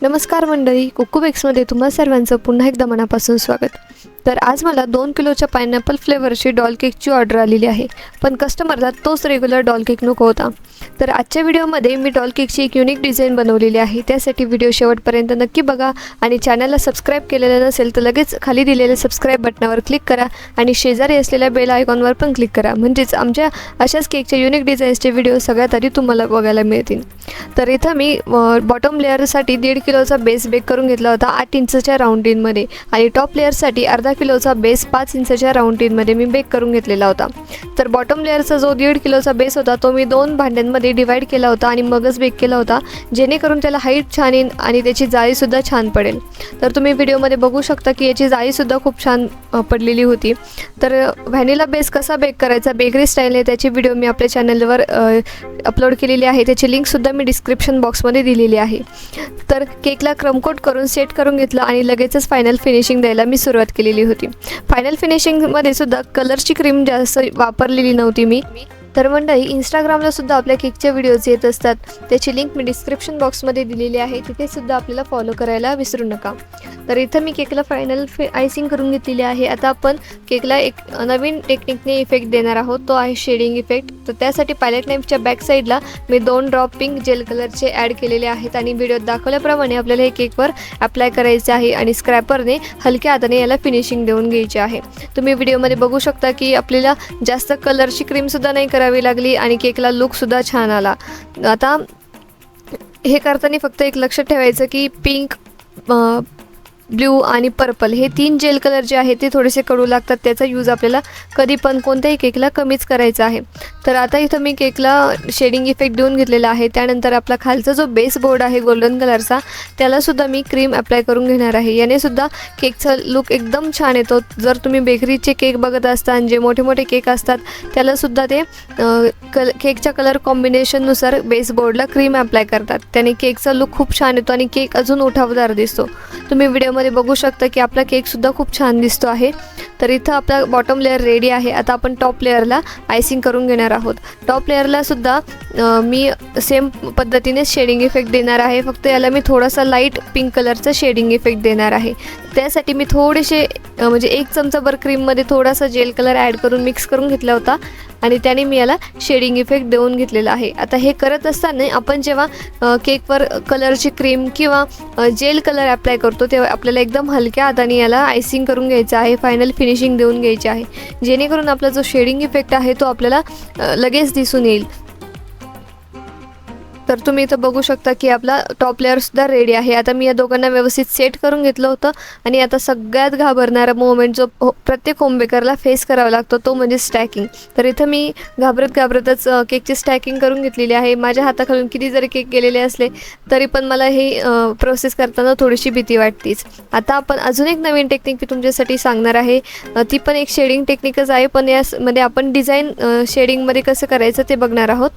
नमस्कार मंडळी, कुकू बेक्समध्ये तुम्हा सर्वांचं पुन्हा एकदा मनापासून स्वागत। तर आज मला 2 किलोच्या पायनॅपल फ्लेवरची डॉल केकची ऑर्डर आलेली आहे, पण कस्टमरला तोच रेग्युलर डॉल केक नको होता। तर आजच्या व्हिडिओमध्ये मी डॉल केकची एक युनिक डिझाइन बनवलेली आहे। त्यासाठी व्हिडिओ शेवटपर्यंत नक्की बघा आणि चॅनलला सबस्क्राइब केलेलं नसेल तर लगेच खाली दिलेल्या सबस्क्राइब बटनावर क्लिक करा आणि शेजारी असलेल्या बेल आयकॉनवर पण क्लिक करा, म्हणजेच आमच्या अशाच केकच्या युनिक डिझाईन्सचे व्हिडिओ सगळ्यात आधी तुम्हाला बघायला मिळतील। तर इथं मी बॉटम लेअरसाठी 1.5 किलोचा बेस बेक करून घेतला होता 8 इंचच्या राऊंड टिनमध्ये आणि टॉप लेअरसाठी अर्धा किलोचा बेस 5 इंचच्या राऊंड टिनमध्ये मी बेक करून घेतलेला होता। तर बॉटम लेअरचा जो 1.5 किलोचा बेस होता तो मी 2 भांड्यांमध्ये डिवाइड केला होता आणि मगच बेक केला होता, जेणेकरून त्याला हाईट छान येईल आणि त्याची जाळीसुद्धा छान पडेल। तर तुम्ही व्हिडिओमध्ये बघू शकता की याची जाळीसुद्धा खूप छान पडलेली होती। तर व्हॅनिला बेस कसा बेक करायचा बेकरी स्टाईलने त्याची व्हिडिओ मी आपल्या चॅनलवर अपलोड केलेली आहे, त्याची लिंकसुद्धा मी डिस्क्रिप्शन बॉक्समध्ये दिलेली आहे। तर केकला क्रमकोट करून सेट करून घेतलं आणि लगेचच फायनल फिनिशिंग द्यायला मी सुरुवात केलेली होती। फायनल फिनिशिंगमध्ये सुद्धा कलरची क्रीम जास्त वापरलेली नव्हती मी। तर मंडळी, इंस्टाग्रामला सुद्धा आपल्या केकचे व्हिडिओज येत असतात, त्याची लिंक मी डिस्क्रिप्शन बॉक्समध्ये दिलेली आहे, तिथे सुद्धा आपल्याला फॉलो करायला विसरू नका। तर इथं मी केकला फायनल आयसिंग करून घेतलेली आहे। आता आपण केकला एक नवीन टेक्निकने इफेक्ट देणार आहोत, तो आहे शेडिंग इफेक्ट। तर त्यासाठी पायलेट नाईफच्या बॅक साईडला मी 2 ड्रॉप पिंक जेल कलरचे ॲड केलेले आहेत आणि व्हिडिओत दाखवल्याप्रमाणे आपल्याला हे केकवर अप्लाय करायचे आहे आणि स्क्रॅपरने हलक्या हाताने याला फिनिशिंग देऊन घ्यायची आहे। तुम्ही व्हिडिओमध्ये बघू शकता की आपल्याला जास्त कलरची क्रीमसुद्धा नाही करावी लागली आणि केकला लुकसुद्धा छान आला। आता हे करताना फक्त एक लक्षात ठेवायचं की पिंक, ब्ल्यू आणि पर्पल हे 3 जेल कलर जे आहेत ते थोडेसे कडू लागतात, त्याचा यूज आपल्याला कधी पण कोणत्याही केकला कमीच करायचा आहे। तर आता इथं मी केकला शेडिंग इफेक्ट देऊन घेतलेला आहे। त्यानंतर आपला खालचा जो बेस बोर्ड आहे गोल्डन कलरचा त्यालासुद्धा मी क्रीम अप्लाय करून घेणार आहे, याने सुद्धा केकचा लुक एकदम छान येतो। जर तुम्ही बेकरीचे केक बघत असता जे मोठे मोठे केक असतात त्यालासुद्धा ते केकच्या कलर कॉम्बिनेशननुसार बेस बोर्डला क्रीम अप्लाय करतात, त्याने केकचा लुक खूप छान येतो आणि केक अजून उठावदार दिसतो। तुम्ही व्हिडिओमध्ये बघू शकता की आपला केकसुद्धा खूप छान दिसतो आहे। तर इथं आपला बॉटम लेअर रेडी आहे। आता आपण टॉप लेअरला आयसिंग करून घेणार आहोत। टॉप लेअरला सुद्धा मी सेम पद्धतीने शेडिंग इफेक्ट देणार आहे, फक्त याला मी थोडासा लाईट पिंक कलरचा शेडिंग इफेक्ट देणार आहे। त्यासाठी मी थोडेसे म्हणजे 1 चमचाभर क्रीममध्ये थोडासा जेल कलर ॲड करून मिक्स करून घेतला होता आणि त्याने मी याला शेडिंग इफेक्ट देऊन घेतलेला आहे। आता हे करत असताना आपण जेव्हा केकवर कलरची क्रीम किंवा जेल कलर अप्लाय करतो तेव्हा आपल्याला एकदम हलक्या हाताने याला आयसिंग करून घ्यायचं आहे, फायनल फिनिशिंग देऊन घ्यायची आहे, जेणेकरून आपला जो शेडिंग इफेक्ट आहे तो आपल्याला लगेच दिसून येईल। तर तुम्ही इथं बघू शकता की आपला टॉप लेअरसुद्धा रेडी आहे। आता मी या दोघांना व्यवस्थित सेट करून घेतलं होतं आणि आता सगळ्यात घाबरणारा मोमेंट जो प्रत्येक होम बेकरला फेस करावा लागतो तो म्हणजे स्टॅकिंग। तर इथं मी घाबरतच केकची स्टॅकिंग करून घेतलेली आहे। माझ्या हाताखालून किती जरी केक गेलेले असले तरी पण मला हे प्रोसेस करताना थोडीशी भीती वाटतेच। आता आपण अजून एक नवीन टेक्निक मी तुमच्यासाठी सांगणार आहे, ती पण एक शेडिंग टेक्निकच आहे, पण यामध्ये आपण डिझाईन शेडिंगमध्ये कसं करायचं ते बघणार आहोत।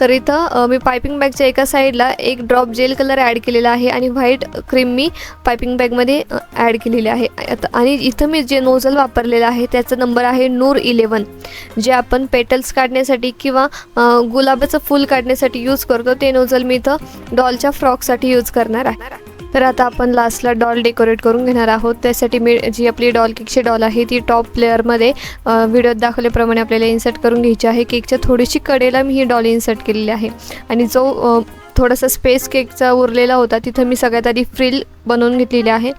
तर इथं मी पायपिंग बॅगच्या एका साईडला 1 ड्रॉप जेल कलर ॲड केलेला आहे आणि व्हाईट क्रीम मी पायपिंग बॅगमध्ये ॲड केलेली आहे। आणि इथं मी जे नोझल वापरलेला आहे त्याचा नंबर आहे नूर 11, जे आपण पेटल्स काढण्यासाठी किंवा गुलाबाचं फूल काढण्यासाठी यूज करतो, ते नोझल मी इथं डॉलच्या फ्रॉकसाठी यूज करणार आहे। तर आता आपण लास्टला डॉल डेकोरेट करून घेणार आहोत। त्यासाठी मी जी आपली डॉल केकची डॉल आहे ती टॉप लेअरमध्ये व्हिडिओत दाखवल्याप्रमाणे आपल्याला इन्सर्ट करून घ्यायची आहे। केकच्या थोडीशी कडेला मी ही डॉल इन्सर्ट केलेली आहे आणि जो थोडासा स्पेस केकचा उरलेला होता तिथं मी सगळ्यात आधी फ्रिल बनवून घेतलेली आहे।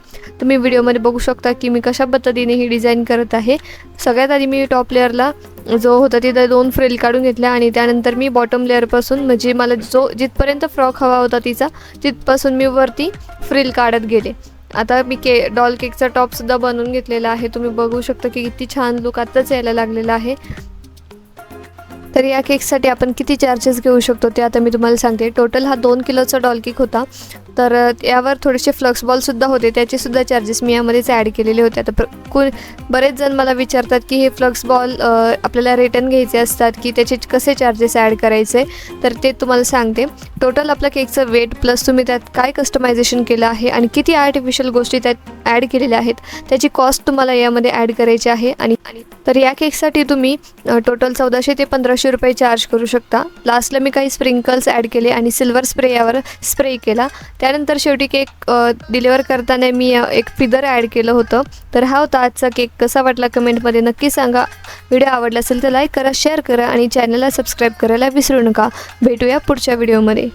तुम्ही व्हिडिओमध्ये बघू शकता की मी कशा पद्धतीने ही डिझाईन करत आहे। सगळ्यात आधी मी टॉप लेअरला जो होता तिथं 2 फ्रिल काढून घेतल्या आणि त्यानंतर मी बॉटम लेअरपासून म्हणजे मला जिथपर्यंत फ्रॉक हवा होता तिथपासून मी वरती फ्रिल काढत गेले। आता मी डॉल केकचा टॉपसुद्धा बनवून घेतलेला आहे। तुम्ही बघू शकता की किती छान लुक आत्ताच यायला लागलेला आहे। तर या केकसाठी आपण किती चार्जेस घेऊ शकतो ते आता मी तुम्हाला सांगते। टोटल हा 2 किलोचा डॉल केक होता, तर यावर थोडेसे फ्लक्स बॉलसुद्धा होते, त्याचेसुद्धा चार्जेस मी यामध्येच ॲड केलेले होते। आता बरेच जण मला विचारतात की हे फ्लक्स बॉल आपल्याला रिटर्न घ्यायचे असतात की त्याचे कसे चार्जेस ॲड करायचे, तर ते तुम्हाला सांगते। टोटल आपल्या केकचं वेट प्लस तुम्ही त्यात काय कस्टमायझेशन केलं आहे आणि किती आर्टिफिशियल गोष्टी त्यात ॲड केलेल्या आहेत त्याची कॉस्ट तुम्हाला यामध्ये ॲड करायची आहे। आणि तर या केकसाठी तुम्ही टोटल 1400 ते 1500 रुपये चार्ज करू शकता। लास्टला मी काही स्प्रिंकल्स ॲड केले आणि सिल्वर स्प्रे यावर स्प्रे केला, त्यानंतर शेवटी केक डिलिव्हर करताना मी एक फिदर ॲड केलं होतं. तर हा होता आजचा केक. कसा वाटला कमेंटमध्ये नक्की सांगा. व्हिडिओ आवडला असेल तर लाईक करा, शेअर करा आणि चॅनलला सबस्क्राईब करायला विसरू नका. भेटूया पुढच्या व्हिडिओमध्ये.